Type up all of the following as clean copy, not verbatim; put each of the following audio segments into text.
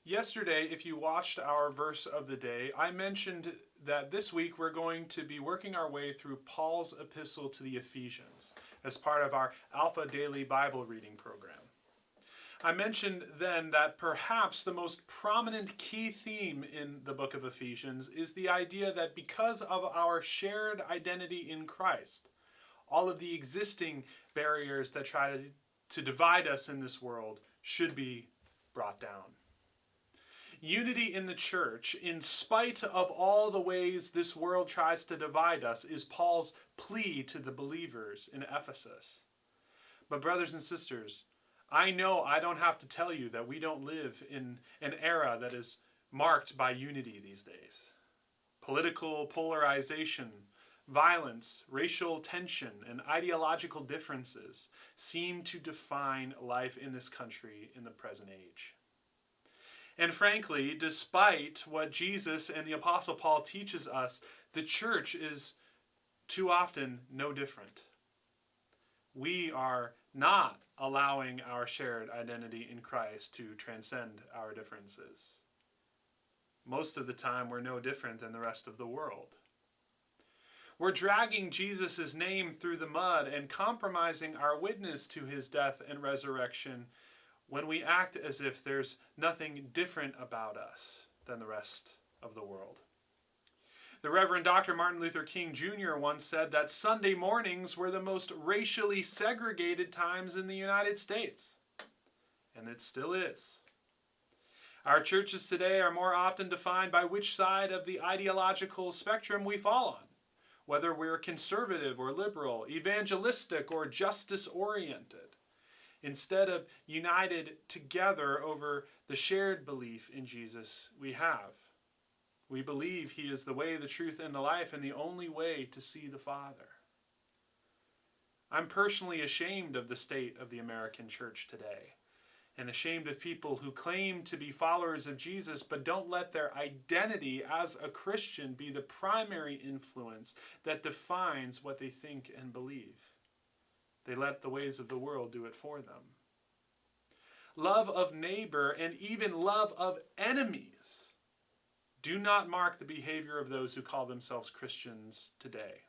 Yesterday, if you watched our verse of the day, I mentioned that this week we're going to be working our way through Paul's epistle to the Ephesians as part of our Alpha Daily Bible reading program. I mentioned then that perhaps the most prominent key theme in the book of Ephesians is the idea that because of our shared identity in Christ, all of the existing barriers that try to divide us in this world should be brought down. Unity in the church, in spite of all the ways this world tries to divide us, is Paul's plea to the believers in Ephesus. But brothers and sisters, I know I don't have to tell you that we don't live in an era that is marked by unity these days. Political polarization, violence, racial tension, and ideological differences seem to define life in this country in the present age. And frankly, despite what Jesus and the Apostle Paul teaches us, the church is too often no different. We are not allowing our shared identity in Christ to transcend our differences. Most of the time, we're no different than the rest of the world. We're dragging Jesus' name through the mud and compromising our witness to his death and resurrection when we act as if there's nothing different about us than the rest of the world. The Reverend Dr. Martin Luther King Jr. once said that Sunday mornings were the most racially segregated times in the United States. And it still is. Our churches today are more often defined by which side of the ideological spectrum we fall on, whether we're conservative or liberal, evangelistic or justice-oriented, instead of united together over the shared belief in Jesus we have. We believe he is the way, the truth, and the life, and the only way to see the Father. I'm personally ashamed of the state of the American church today, and ashamed of people who claim to be followers of Jesus but don't let their identity as a Christian be the primary influence that defines what they think and believe. They let the ways of the world do it for them. Love of neighbor and even love of enemies do not mark the behavior of those who call themselves Christians today.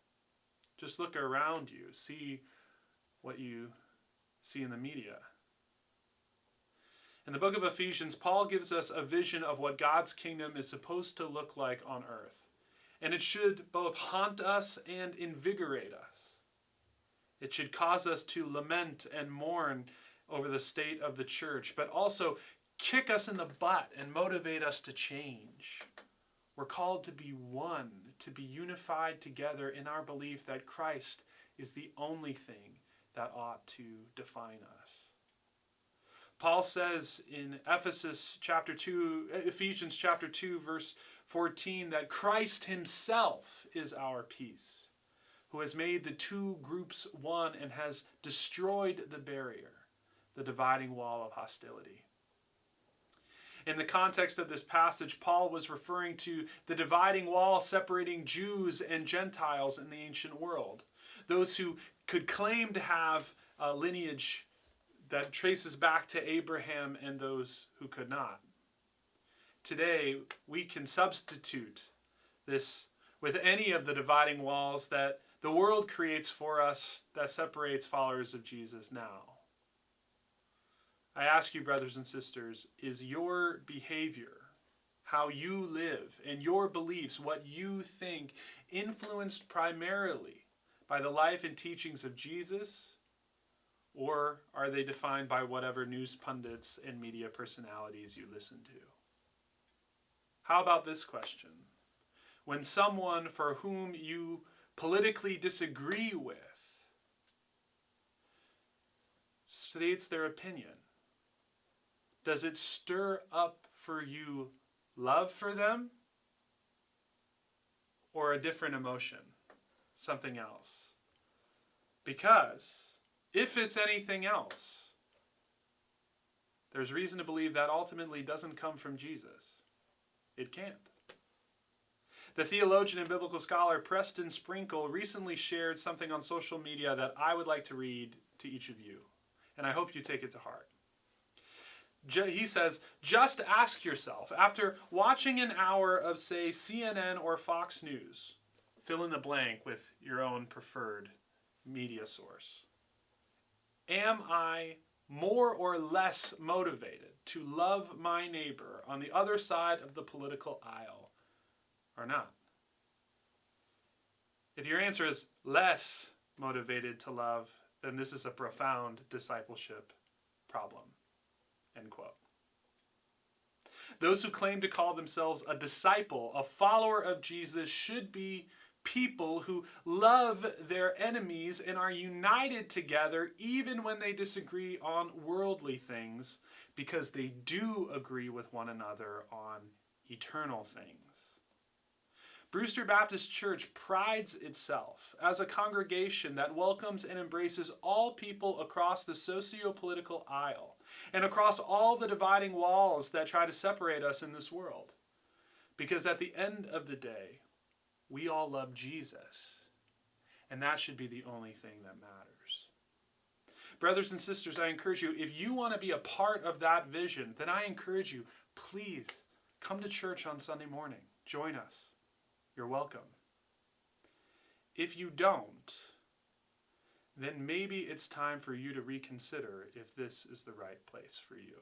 Just look around you, see what you see in the media. In the book of Ephesians, Paul gives us a vision of what God's kingdom is supposed to look like on earth. And it should both haunt us and invigorate us. It should cause us to lament and mourn over the state of the church, but also kick us in the butt and motivate us to change. We're called to be one, to be unified together in our belief that Christ is the only thing that ought to define us. Paul says in Ephesians chapter 2, verse 14, that Christ himself is our peace, who has made the two groups one and has destroyed the barrier, the dividing wall of hostility. In the context of this passage, Paul was referring to the dividing wall separating Jews and Gentiles in the ancient world. Those who could claim to have a lineage that traces back to Abraham and those who could not. Today, we can substitute this with any of the dividing walls that the world creates for us that separates followers of Jesus now. I ask you, brothers and sisters, is your behavior, how you live, and your beliefs, what you think, influenced primarily by the life and teachings of Jesus, or are they defined by whatever news pundits and media personalities you listen to? How about this question? When someone for whom you politically disagree with states their opinion, does it stir up for you love for them or a different emotion, something else? Because if it's anything else, there's reason to believe that ultimately doesn't come from Jesus. It can't. The theologian and biblical scholar Preston Sprinkle recently shared something on social media that I would like to read to each of you, and I hope you take it to heart. He says, just ask yourself, after watching an hour of, say, CNN or Fox News, fill in the blank with your own preferred media source, am I more or less motivated to love my neighbor on the other side of the political aisle or not? If your answer is less motivated to love, then this is a profound discipleship problem. End quote. Those who claim to call themselves a disciple, a follower of Jesus, should be people who love their enemies and are united together even when they disagree on worldly things, because they do agree with one another on eternal things. Brewster Baptist Church prides itself as a congregation that welcomes and embraces all people across the socio-political aisle and across all the dividing walls that try to separate us in this world. Because at the end of the day, we all love Jesus, and that should be the only thing that matters. Brothers and sisters, I encourage you, if you want to be a part of that vision, then I encourage you, please come to church on Sunday morning. Join us. You're welcome. If you don't, then maybe it's time for you to reconsider if this is the right place for you.